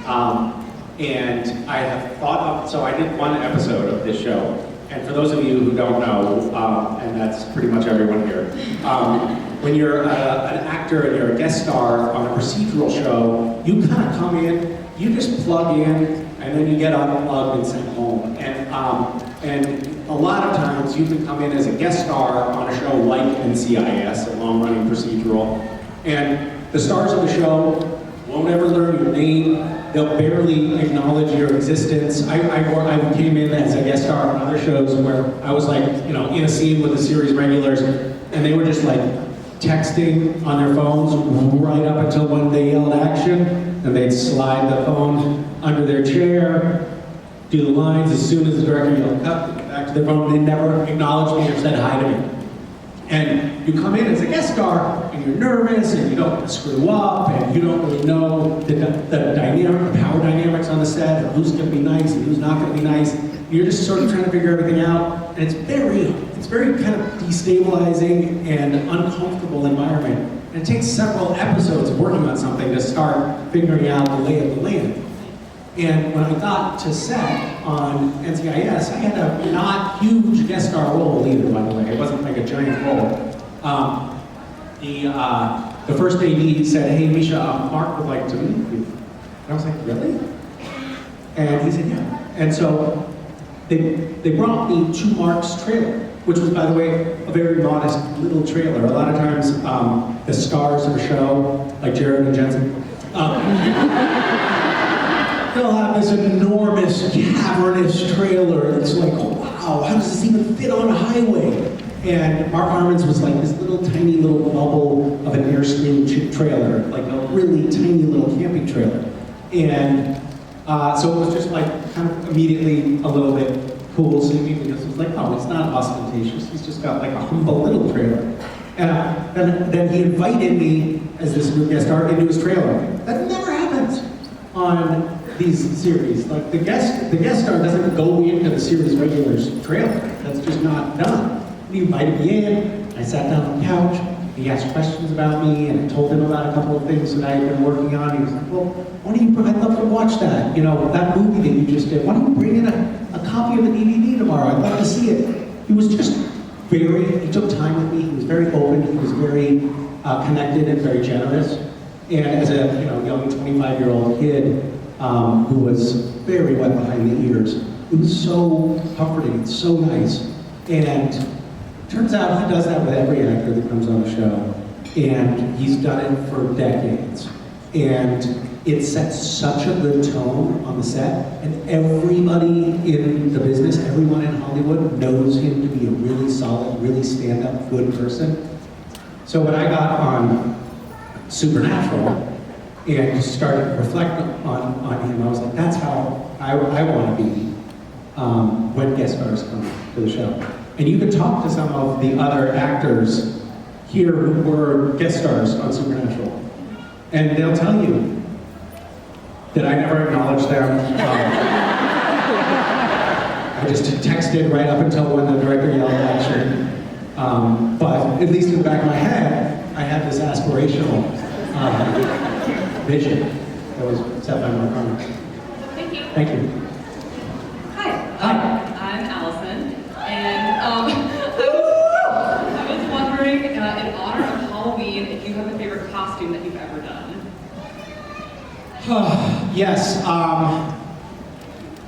And I have thought of, so I did one episode of this show, and for those of you who don't know, and that's pretty much everyone here, when you're an actor and you're a guest star on a procedural show, you kind of come in, you just plug in, and then you get unplugged and sent home. And a lot of times you can come in as a guest star on a show like NCIS, a long-running procedural, and the stars of the show won't ever learn your name. They'll barely acknowledge your existence. I came in as a guest star on other shows where I was like, in a scene with the series regulars, and they were just like texting on their phones right up until when they yelled action, and they'd slide the phone under their chair, do the lines. As soon as the director yelled cut, they get back to their phone. They never acknowledged me or said hi to me. And you come in as a guest star, and you're nervous, and you don't want to screw up, and you don't really know the power dynamics on the set, and who's going to be nice and who's not going to be nice. You're just sort of trying to figure everything out, and it's very kind of destabilizing and uncomfortable environment. And it takes several episodes of working on something to start figuring out the lay of the land. And when I got to set on NCIS, I had a not huge guest star role either, by the way. It wasn't like a giant role. The first AD said, "Hey, Misha, Mark would like to meet you." And I was like, "Really?" And he said, "Yeah." And so they brought me to Mark's trailer, which was, by the way, a very modest little trailer. A lot of times, the stars of a show, like Jared and Jensen, they'll have this enormous, cavernous trailer that's like, oh, wow, how does this even fit on a highway? And Mark Harmon's was like this little tiny little bubble of an Airstream trailer, like a really tiny little camping trailer. And so it was just like kind of immediately a little bit cool seeming, because it was like, oh, it's not ostentatious, he's just got like a humble little trailer. And then he invited me as this new guest star into his trailer. That never happens on these series. Like the guest star doesn't go into the series regular's trailer. That's just not done. He invited me in, I sat down on the couch, he asked questions about me, and I told him about a couple of things that I had been working on. He was like, well, I'd love to watch that. That movie that you just did, why don't you bring in a copy of the DVD tomorrow? I'd love to see it. He was just he took time with me, he was very open, he was very connected and very generous. And as a young 25-year-old kid, who was very wet behind the ears. It was so comforting, it's so nice. And it turns out he does that with every actor that comes on the show. And he's done it for decades. And it sets such a good tone on the set. And everybody in the business, everyone in Hollywood knows him to be a really solid, really stand-up, good person. So when I got on Supernatural, and started to reflect on him, I was like, that's how I want to be when guest stars come to the show. And you can talk to some of the other actors here who were guest stars on Supernatural, and they'll tell you that I never acknowledged them. I just texted right up until when the director yelled action. But at least in the back of my head, I had this aspirational vision that was set by Mark Harmon. Thank you. Thank you. Hi. Hi. I'm Allison, and I was wondering, in honor of Halloween, if you have a favorite costume that you've ever done. Yes.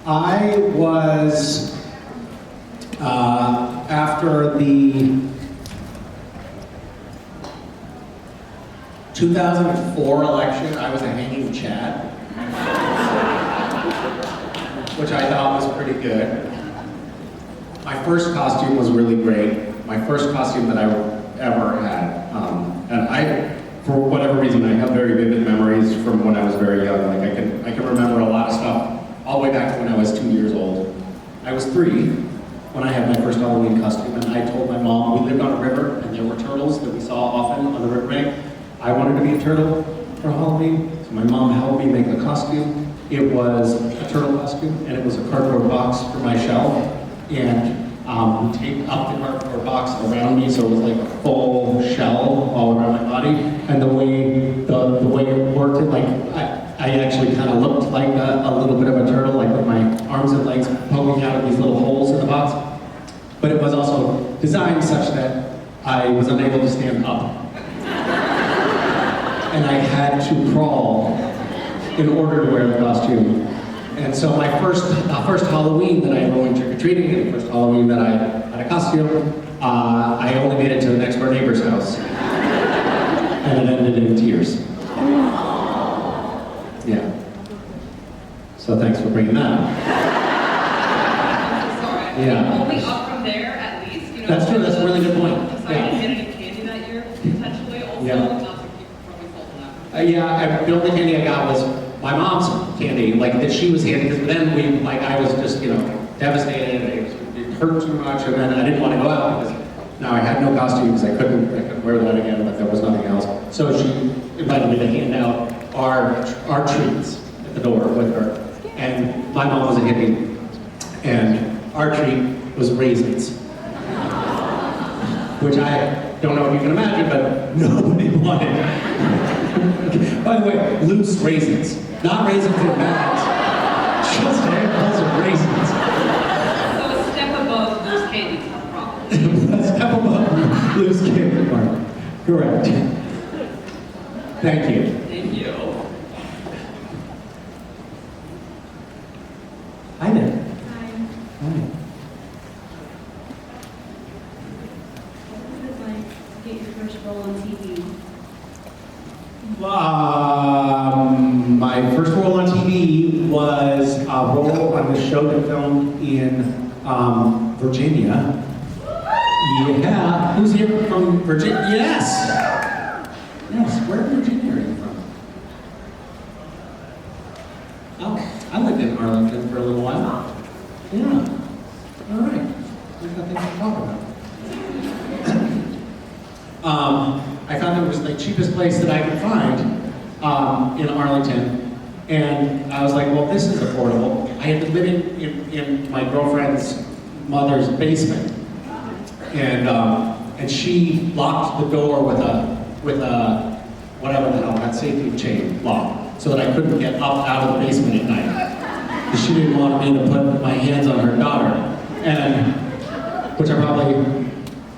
I was after the 2004 election, I was a hanging Chad, which I thought was pretty good. My first costume was really great. My first costume that I ever had. And for whatever reason, I have very vivid memories from when I was very young. Like I can remember a lot of stuff all the way back to when I was 2 years old. I was 3 when I had my first Halloween costume, and I told my mom, we lived on a river, and there were turtles that we saw often on the riverbank. I wanted to be a turtle for Halloween, so my mom helped me make the costume. It was a turtle costume, and it was a cardboard box for my shell, and we taped up the cardboard box around me, so it was like a full shell all around my body. And the way it worked, I I actually kind of looked like a little bit of a turtle, like with my arms and legs poking out of these little holes in the box. But it was also designed such that I was unable to stand up. And I had to crawl in order to wear the costume. And so my first Halloween that I ever went trick-or-treating, and the first Halloween that I had a costume, I only made it to the next door neighbor's house. And it ended in tears. Yeah. So thanks for bringing that up. Sorry. Yeah. Only up from there, at least. You know, That's true, that's a really good point. Decided to get any candy that year, potentially, also. Yeah. Not to keep throwing salt in that. The only candy I got was my mom's candy, like that she was handing, because then I was just, devastated, it hurt too much, and then I didn't want to go out because now I had no costumes, I couldn't wear that again, but there was nothing else. So she invited me to hand out our treats at the door with her. And my mom was a hippie, and our treat was raisins. Which I don't know if you can imagine, but nobody wanted. By the way, loose raisins. Not raisins in bags. Just handfuls of raisins. So a step above loose candy is not a problem. A step above loose candy, Mark. Correct. Thank you. Thank you. Hi there. Hi. Hi. What was it like to get your first role on TV? My first role on TV was a role on the show that filmed in Virginia. Yeah, who's here from Virginia? Yes! Yes, where in Virginia are you from? Oh, I lived in Arlington for a little while. Yeah, all right. We've got things to talk about. I found it was the cheapest place that I could find in Arlington. And I was like, well, this is affordable. I had been living in my girlfriend's mother's basement. And she locked the door with a whatever the hell, that safety chain lock, so that I couldn't get up out of the basement at night. Because she didn't want me to put my hands on her daughter. And, which I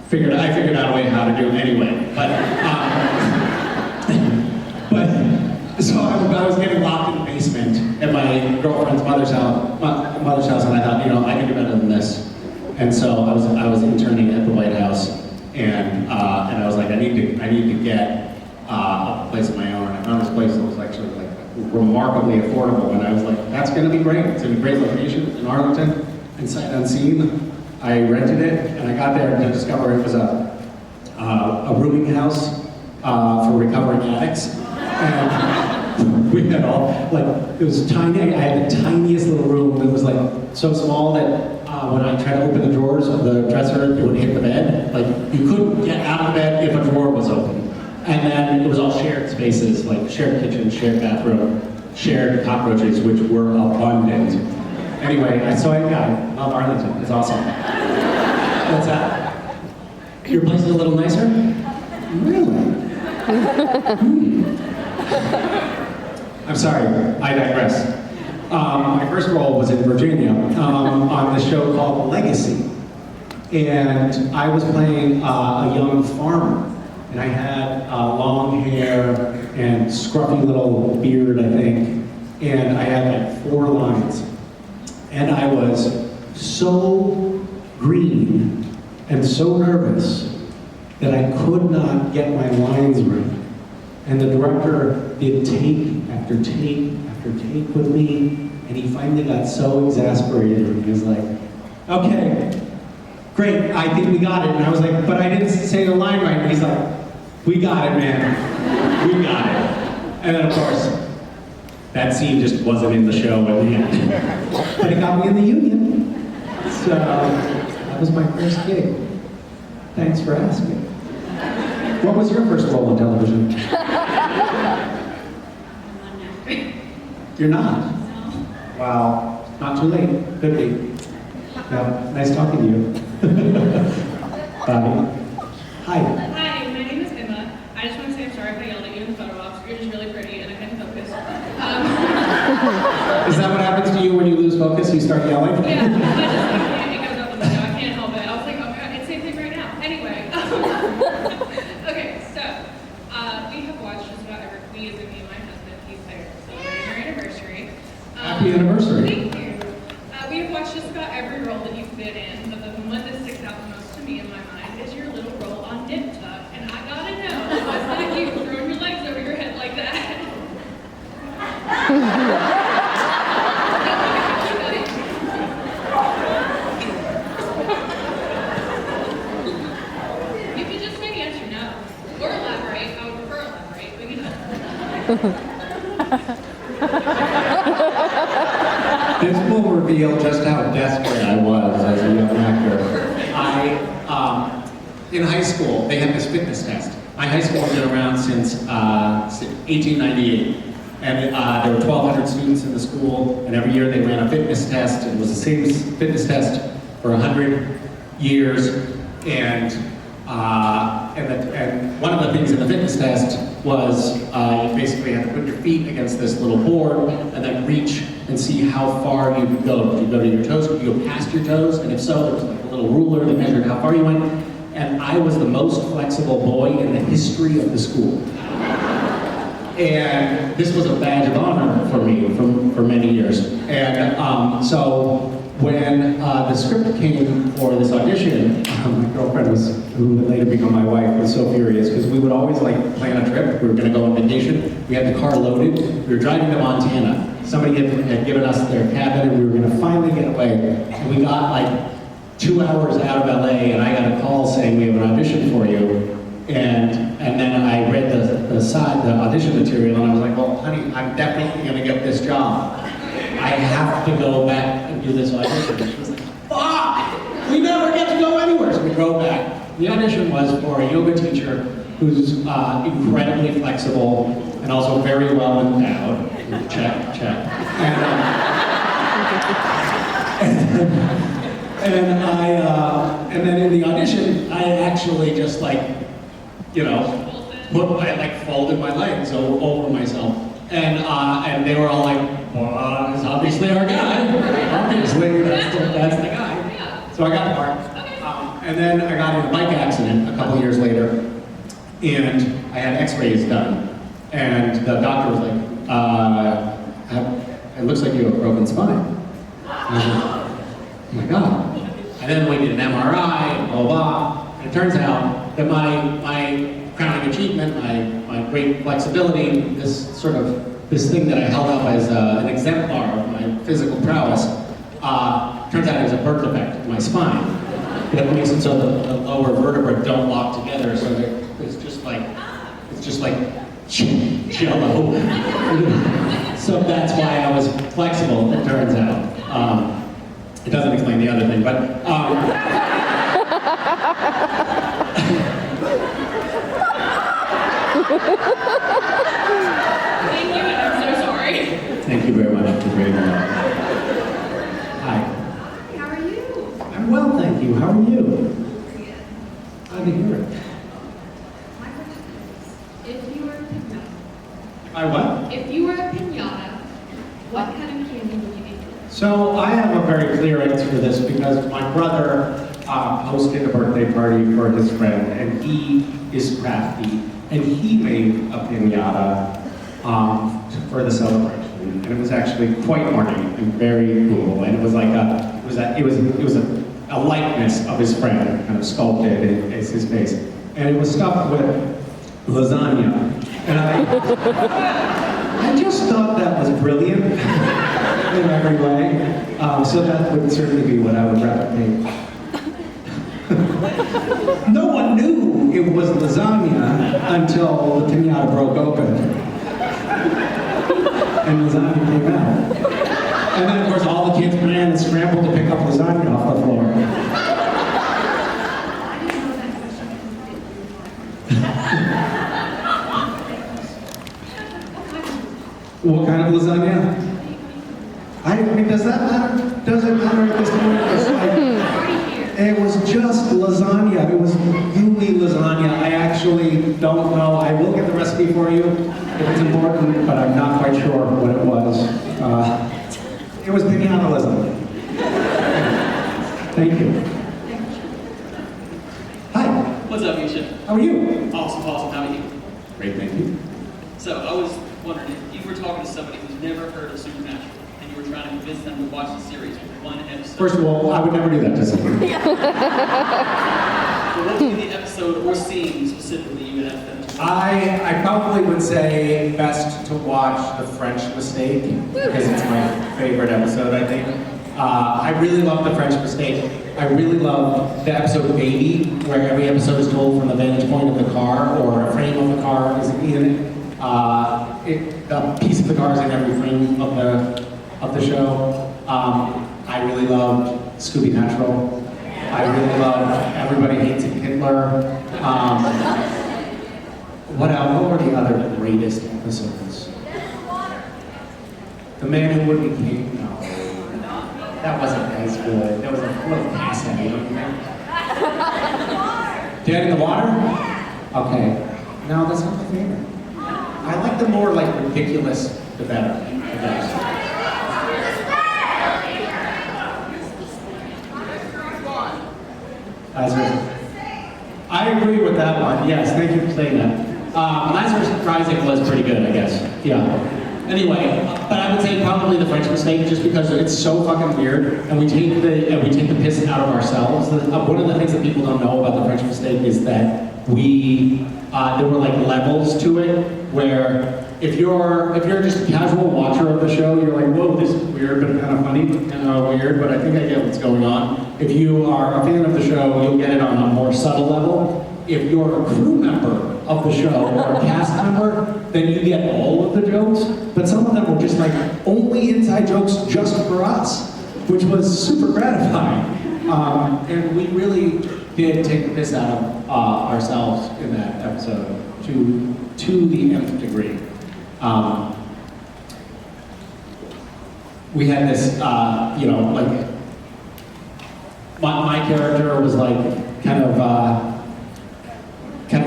figured out a way how to do anyway. So I was getting locked in the basement at my girlfriend's mother's house, and I thought, I can do better than this. And so I was interning at the White House, and I was like, I need to get a place of my own. I found this place that was actually like remarkably affordable, and I was like, that's going to be great. It's in a great location in Arlington, and sight unseen. I rented it, and I got there to discover it was a rooming house for recovering addicts. And we had it was tiny. I had the tiniest little room. It was so small that when I tried to open the drawers of the dresser, it would hit the bed. You couldn't get out of bed if a drawer was open. And then it was all shared spaces, like shared kitchen, shared bathroom, shared cockroaches, which were abundant. Anyway, I love Arlington. It's awesome. What's that? Your place is a little nicer? Really? I'm sorry, I digress. My first role was in Virginia on the show called Legacy. And I was playing a young farmer. And I had long hair and scruffy little beard, I think. And I had 4 lines. And I was so green and so nervous that I could not get my lines right. And the director did take after take after take with me, and he finally got so exasperated, and he was like, okay, great, I think we got it. And I was like, but I didn't say the line right. And he's like, we got it, man, we got it. And then of course, that scene just wasn't in the show at the end. But it got me in the union. So that was my first gig. Thanks for asking. What was your first role on television? I'm not an actor. You're not? No. Wow. Not too late. Could be. Yeah, nice talking to you. Bye. Hi. Hi, my name is Emma. I just want to say I'm sorry if I yelled at you in the photo ops. You're just really pretty and I couldn't focus. Is that what happens to you when you lose focus? You start yelling? Yeah, it goes out the window. I can't help it. I was like, oh my god, it's the same thing right now. Anyway. Okay, so we have watched just about every, we as in me and my husband, he's there. Celebrating our anniversary. Happy anniversary. Thank you. We have watched just about every role that you've been in, but the one that sticks out the most to me in my mind is your little role on Nip Tuck. And I gotta know, was that you throwing your legs over your head like that? You can just maybe answer no. Or elaborate. I would prefer elaborate, but you know. This will reveal just how desperate I was as a young actor. In high school, they had this fitness test. My high school has been around since 1898. And there were 1,200 students in the school, and every year they ran a fitness test. It was the same fitness test for 100 years. And one of the things in the fitness test was you basically had to put your feet against this little board and then reach and see how far you could go. Could you go to your toes? Could you go past your toes? And if so, there was like a little ruler that measured how far you went. And I was the most flexible boy in the history of the school. And this was a badge of honor for me for many years. And so when the script came for this audition, my girlfriend who would later become my wife, was so furious because we would always like plan a trip. We were going to go on vacation. We had the car loaded. We were driving to Montana. Somebody had given us their cabin, and we were going to finally get away. And we got like 2 hours out of LA, and I got a call saying we have an audition for you. And then I read the audition material, and I was like, well, honey, I'm definitely going to get this job. I have to go back and do this audition. And she was like, fuck! We never get to go anywhere. So we drove back. The audition was for a yoga teacher who's incredibly flexible and also very well endowed. Check, check. And then in the audition, I actually just like, you know, folded my legs over myself. And they were all like, well, it's obviously our guy. Obviously, that's the guy. So I got the part. And then I got in a bike accident a couple years later, and I had x-rays done. And the doctor was like, it looks like you have a broken spine. And I was like, oh my God. And then we did an MRI, and blah, blah. And it turns out that my crowning achievement, my great flexibility, this thing that I held up as an exemplar of my physical prowess, turns out it was a birth defect in my spine. That makes it so the lower vertebrae don't lock together, so that it's just like jello. So that's why I was flexible, it turns out. It doesn't explain the other thing, but Thank you, and I'm so sorry. thank you very much for being here. Hi. How are you? I'm well, thank you. How are you? Good. Glad to hear it. My question is, if you were a piñata, I what? if you were a piñata, what kind of candy would you be? So I have a very clear answer to this because my brother hosted a birthday party for his friend, and he is crafty, and he made a piñata for the celebration, and it was actually quite ornate and very cool, and it was like a likeness of his friend, kind of sculpted as his face, and it was stuffed with lasagna, and I just thought that was brilliant in every way, so that would certainly be what I would replicate. No one knew it was lasagna until the piñata broke open. And lasagna came out. And then, of course, all the kids ran and scrambled to pick up lasagna off the floor. I didn't know that question What kind of lasagna? I mean, does that matter? Does it matter at this point? It's like, it was just lasagna. It was gooey lasagna. I actually don't know. I will get the recipe for you if it's important, but I'm not quite sure what it was. It was Piñata, Leslie. Thank you. Hi, What's up, Misha? how are you? Awesome. How are you? Great, thank you. So, I was wondering if you were talking to somebody who's never heard of Supernatural and you were trying to convince them to watch the series with one episode. First of all, I would never do that to someone. But what would be the episode or scene specifically you would have them to watch? I probably would say best to watch The French Mistake, because it's my favorite episode, I think. I really love The French Mistake. I really love the episode Baby, where every episode is told from the vantage point of the car, or a frame of the car is in it. A piece of the car is in every frame of the show. I really loved Scooby Natural. I really loved Everybody Hates Hitler. What else? What were the other greatest episodes? The Man Who Would Be King? No. That wasn't as good. That was a little pass at me, don't you think? Dead in the Water? Okay. No, that's not my favorite. I like the more like ridiculous, the better, I guess. Lazarus. I agree with that one. Yes, thank you for saying that. Lazarus Rising was pretty good, I guess. Yeah. Anyway, but I would say probably The French Mistake, just because it's so fucking weird, and we take the piss out of ourselves. One of the things that people don't know about The French Mistake is that there were like levels to it, where if you're just a casual watcher of the show, you're like, whoa, this is weird, but kind of funny, kind of weird, but I think I get what's going on. If you are a fan of the show, you'll get it on a more subtle level. If you're a crew member of the show or a cast member, then you get all of the jokes, but some of them were just like only inside jokes just for us, which was super gratifying. And we really did take the piss out of ourselves in that episode to the nth degree. We had this, like, my character was like kind of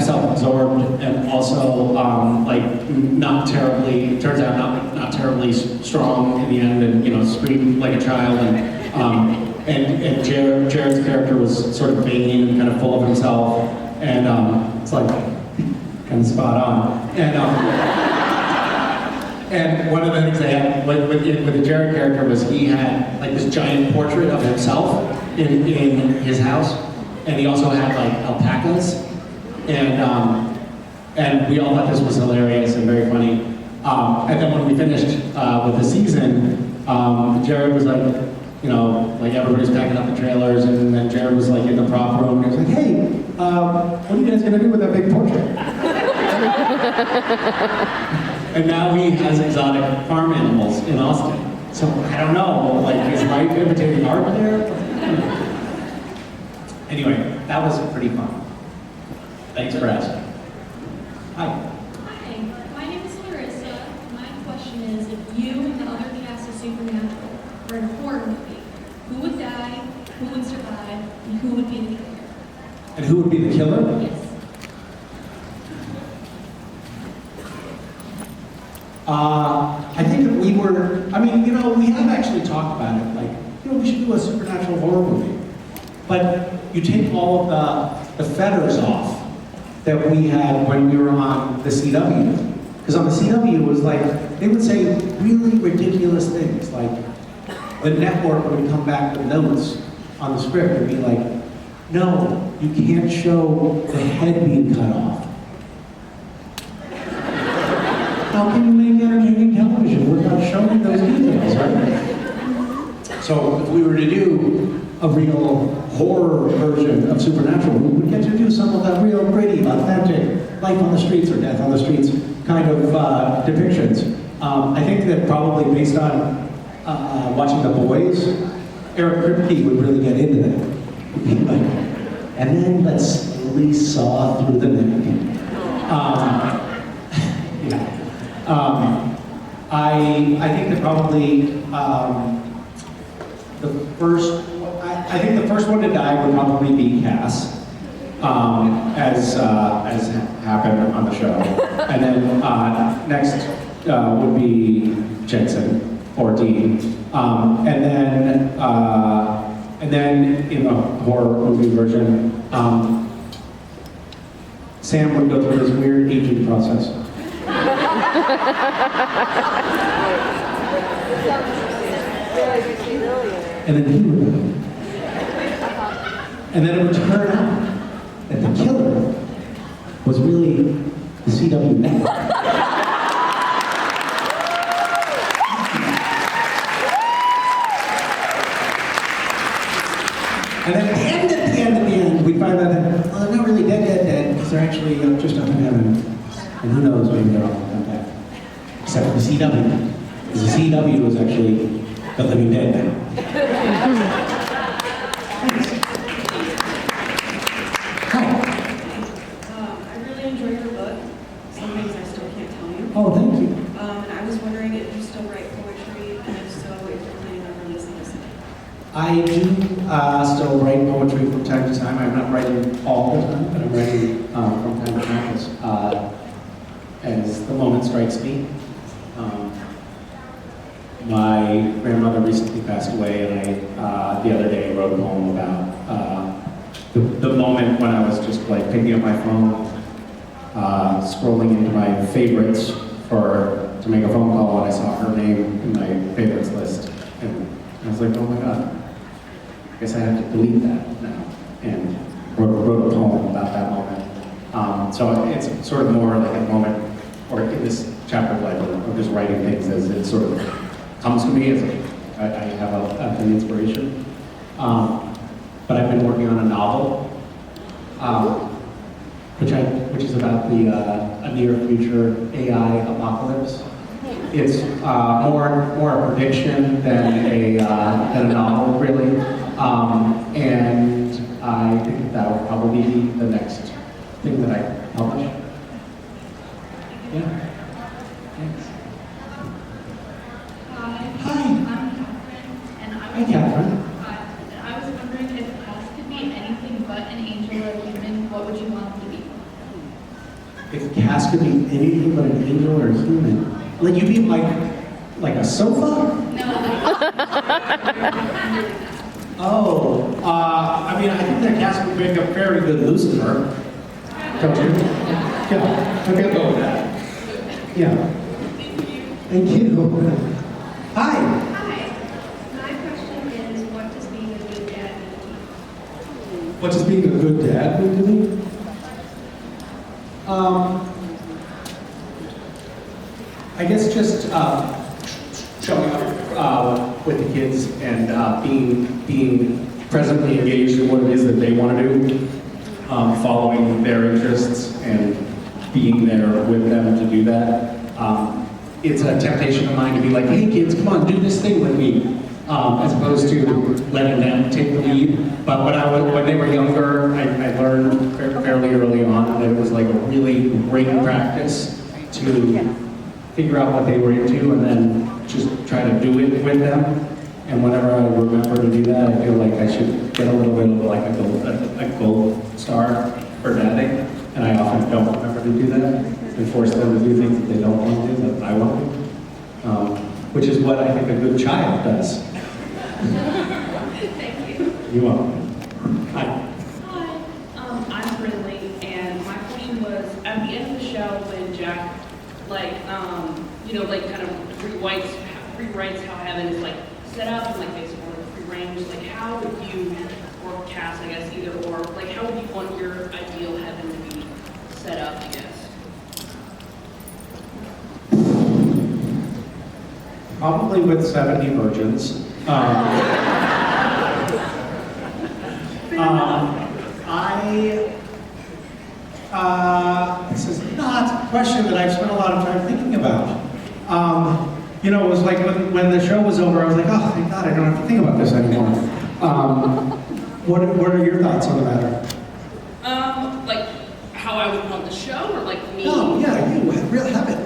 self-absorbed and also not terribly, turns out not terribly strong in the end, and screamed like a child, and Jared's character was sort of vain and kind of full of himself, and it's like kind of spot on. And one of the things they had with the Jared character was he had like this giant portrait of himself in his house, and he also had like alpacas, and we all thought this was hilarious and very funny. And then when we finished with the season, Jared was like, like everybody's packing up the trailers, and then Jared was like in the prop room, and he was like, hey, what are you guys gonna do with that big portrait? And now he has exotic farm animals in Austin. So I don't know, like, is life imitating art there? Anyway, that was pretty fun. Thanks for asking. Hi. Hi, my name is Larissa. My question is, if you and the other cast of Supernatural were in a horror movie, who would die, who would survive, and who would be the killer? And who would be the killer? Yes. I think that we have actually talked about it, like, we should do a supernatural horror movie. But you take all of the feathers off that we had when we were on the CW. Because on the CW, it was like, they would say really ridiculous things, like, the network would come back with notes on the script and be like, no, you can't show the head being cut off. How can you make entertaining television without showing those details, right? So if we were to do a real horror version of Supernatural, we would get to do some of that real gritty, authentic, life on the streets or death on the streets kind of depictions. I think that probably based on watching The Boys, Eric Kripke would really get into that. And then let's slowly saw through the neck. I think that probably the first one to die would probably be Cass, as happened on the show, and then next would be Jensen or D. And then in the horror movie version, Sam would go through this weird aging process. And then he would go. And then it would turn out that the killer was really the CW network. And then at the end, we find out that, well, they're not really dead, because they're actually just up in heaven. And who knows, maybe they're all come back. Except for the CW. Because the CW is actually the living dead now. Thanks. Hi. I really enjoy your book. Some things I still can't tell you. Oh, thank you. And I was wondering if you still write poetry, and if so, if you're planning on releasing this. I do still write poetry from time to time. I'm not writing all the time, but I'm writing from time to time as the moment strikes me. My grandmother recently passed away, and I, the other day, wrote a poem about the moment when I was just like picking up my phone, scrolling into my favorites to make a phone call when I saw her name in my favorites list. And I was like, oh my God, I guess I have to delete that now. And wrote a poem about that moment. So it's sort of more like a moment, or in this chapter of life, of just writing things as it sort of comes to me as I have an inspiration. But I've been working on a novel, which is about a near future AI apocalypse. It's more a prediction than a novel, really. And I think that will probably be the next thing that I publish. Yeah. Thanks. Hi, I'm Catherine, and Hi, Catherine. I was wondering if Cass could be anything but an angel or a human, what would you want him to be? If Cass could be anything but an angel or a human, like you'd be like a sofa? No, Oh, I mean, I think that Cass would make a very good Lucifer. Don't you? Yeah, I'm gonna go with that. Yeah. Thank you. Hi. Hi. My question is, what does being a good dad mean to you? What does being a good dad mean to me? I guess just showing up with the kids and being presently engaged in what it is that they want to do, following their interests and being there with them to do that. It's a temptation of mine to be like, hey kids, come on, do this thing with me, as opposed to letting them take the lead. But when they were younger, I learned fairly early on that it was like a really great practice to figure out what they were into and then just try to do it with them. And whenever I remember to do that, I feel like I should get a little bit of like a gold star for dadding. And I often don't remember to do that and force them to do things that they don't want to do, that I want to do. Which is what I think a good child does. Thank you. You're welcome. Hi. Hi, I'm Brindley, and my question was, at the end of the show, when Jack, kind of rewrites how heaven is, set up and, basically prearranged, how would you, or Cass, I guess, either or, how would you want your ideal heaven to be set up, I guess? Probably with 70 virgins. This is not a question that I've spent a lot of time thinking about. It was like when the show was over, I was like, oh, thank God, I don't have to think about this anymore. What are your thoughts on the matter? How I would want the show, or me? Oh, yeah, you really have it.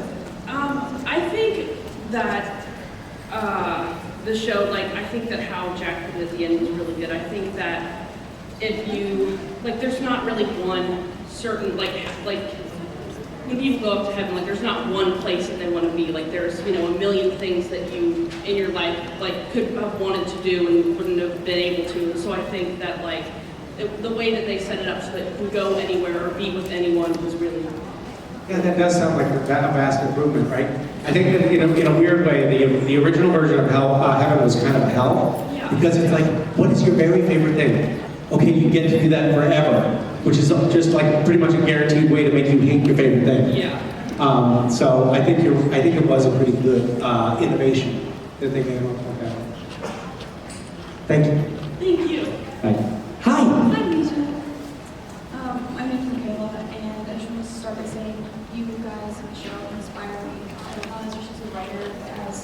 I think that the show, I think that how Jack put it at the end was really good. I think that if you, there's not really one certain, when people go up to heaven, like there's not one place that they want to be. Like there's, you know, a million things that you in your life like could have wanted to do and wouldn't have been able to. And so I think that like the way that they set it up so that you can go anywhere or be with anyone was really. Yeah, that does sound like a vast improvement, right? I think that in a weird way, the original version of heaven was kind of a hell. Yeah. Because it's like, what is your very favorite thing? Okay, you get to do that forever, which is just like pretty much a guaranteed way to make you hate your favorite thing. Yeah. So I think it was a pretty good innovation that they came up with that. Thank you. Thank you. Thank you. Hi. Hi, Misha. My name is Michaela, and I just want to start by saying you guys in the show inspire me. Not just as a writer, as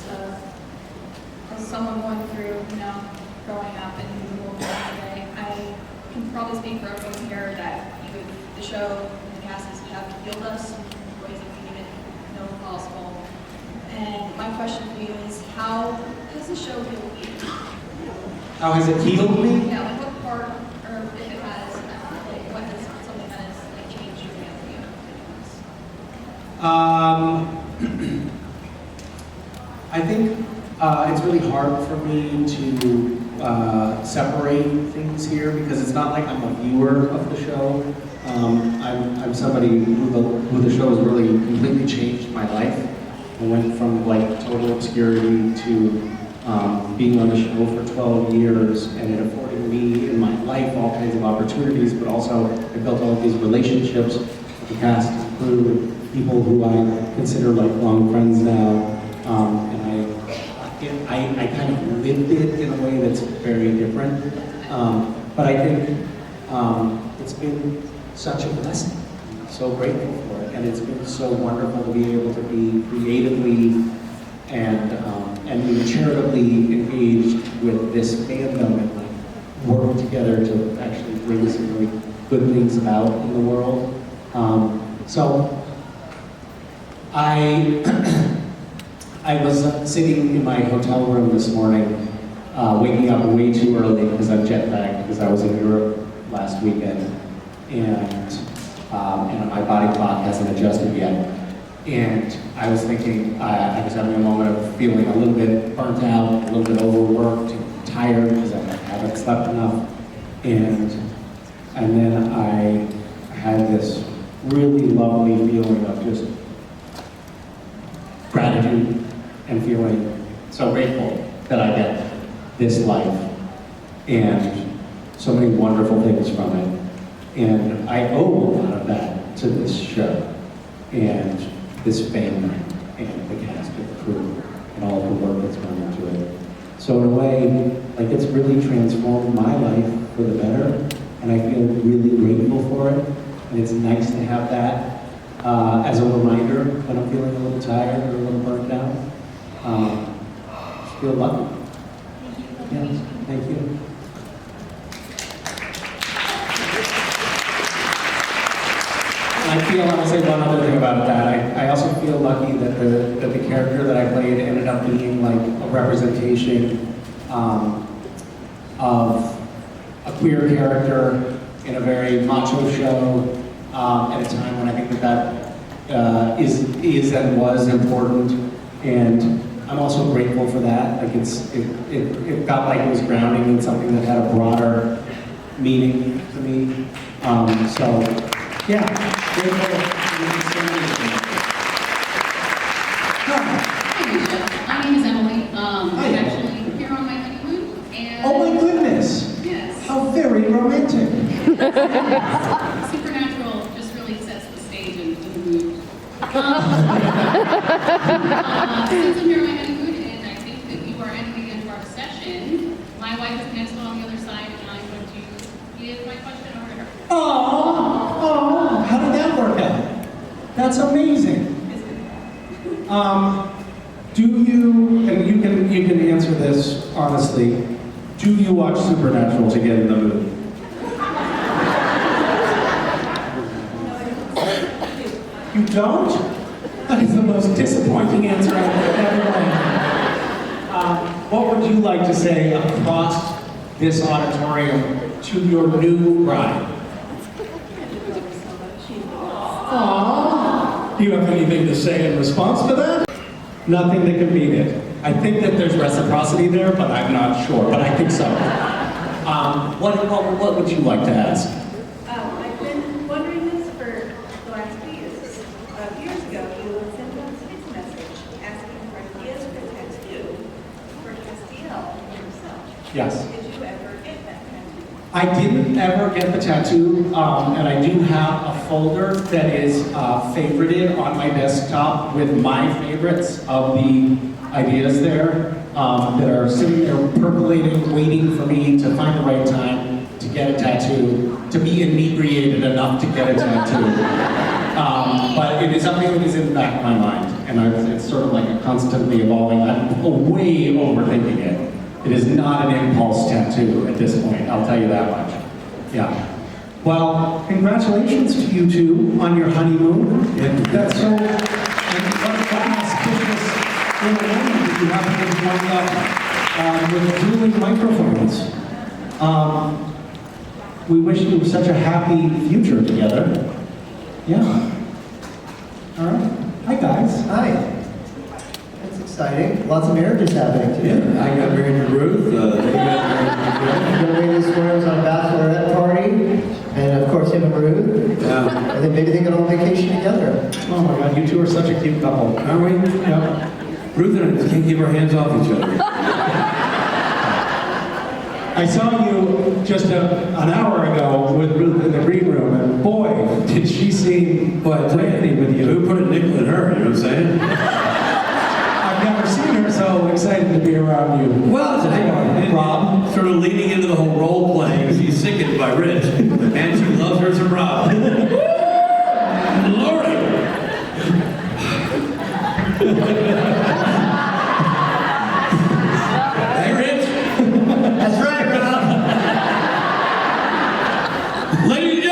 someone going through, you know, growing up and the world today. I can probably speak for everyone here that the show and the cast have healed us in ways that we didn't know were possible. And my question for you is, how has the show healed you? How has it healed me? Yeah, like what part, or if it has, like what is something that has like changed you for you? I think it's really hard for me to separate things here because it's not like I'm a viewer of the show. I'm somebody who the show has really completely changed my life. I went from like total obscurity to being on the show for 12 years, and it afforded me in my life all kinds of opportunities, but also I built all of these relationships with the cast and crew, people who I consider lifelong friends now, and I kind of lived it in a way that's very different, but I think it's been such a blessing. I'm so grateful for it, and it's been so wonderful to be able to be creatively and even charitably engaged with this fandom and like work together to actually bring some really good things about in the world. So I was sitting in my hotel room this morning, waking up way too early because I'm jet lagged because I was in Europe last weekend, and my body clock hasn't adjusted yet. And I was thinking, I was having a moment of feeling a little bit burnt out, a little bit overworked, tired because I haven't slept enough. And then I had this really lovely feeling of just gratitude and feeling so grateful that I get this life and so many wonderful things from it. And I owe a lot of that to this show and this family and the cast and crew and all of the work that's gone into it. So in a way, like it's really transformed my life for the better, and I feel really grateful for it. And it's nice to have that as a reminder when I'm feeling a little tired or a little burnt out. Just feel lucky. Thank you. Yeah, thank you. I'll say one other thing about that. I also feel lucky that the character that I played ended up being like a representation of a queer character in a very macho show at a time when I think that is and was important. And I'm also grateful for that. Like it felt like it was grounding in something that had a broader meaning to me. Yeah, grateful. Hi, Misha. My name is Emily. Hi, I'm Emily. actually here on my honeymoon, and Oh my goodness! yes, How very romantic. Supernatural just really sets the stage and the mood. Since I'm here on my honeymoon, and I think that you are entering into our session, my wife is next on the other side, and I'm going to give my question over to her. Oh, how did that work out? That's amazing. Do you, and you can answer this honestly, do you watch Supernatural to get in the mood? You don't? That is the most disappointing answer I've ever heard. What would you like to say across this auditorium to your new bride? Aww. Do you have anything to say in response to that? Nothing that can beat it. I think that there's reciprocity there, but I'm not sure, but I think so. What would you like to ask? I've been wondering this for the last few years. Years ago, you would send us a text message asking for ideas for tattoo for SPL yourself. Yes. Did you ever get that tattoo? I didn't ever get the tattoo, and I do have a folder that is favorited on my desktop with my favorites of the ideas there that are sitting there percolating, waiting for me to find the right time to get a tattoo, to be inebriated enough to get a tattoo. But it is something that is in the back of my mind, and it's sort of like a constantly evolving. I'm way overthinking it. It is not an impulse tattoo at this point, I'll tell you that much. Yeah. Well, congratulations to you two on your honeymoon. And that's so, and what a class business in the morning that you happen to join up with dueling microphones. We wish you such a happy future together. Yeah. All right. Hi, guys. Hi. That's exciting. Lots of marriages happening too. Yeah, I got married to Ruth. They got married to The latest swears on a bachelorette party, and of course him and Ruth. Yeah. And then maybe they go on vacation together. Oh my God, you two are such a cute couple. Aren't we? Yep. Ruth and I can't keep our hands off each other. I saw you just an hour ago with Ruth in the green room, and boy, did she seem But ready with you. who put a nickel in her, you know what I'm saying? I've never seen her so excited to be around you. Well, Rob. Sort of leading into the whole role playing. She's sickened by Rich, and she loves her some Rob. Lordy! Hey, Rich! That's right, Rob. Ladies and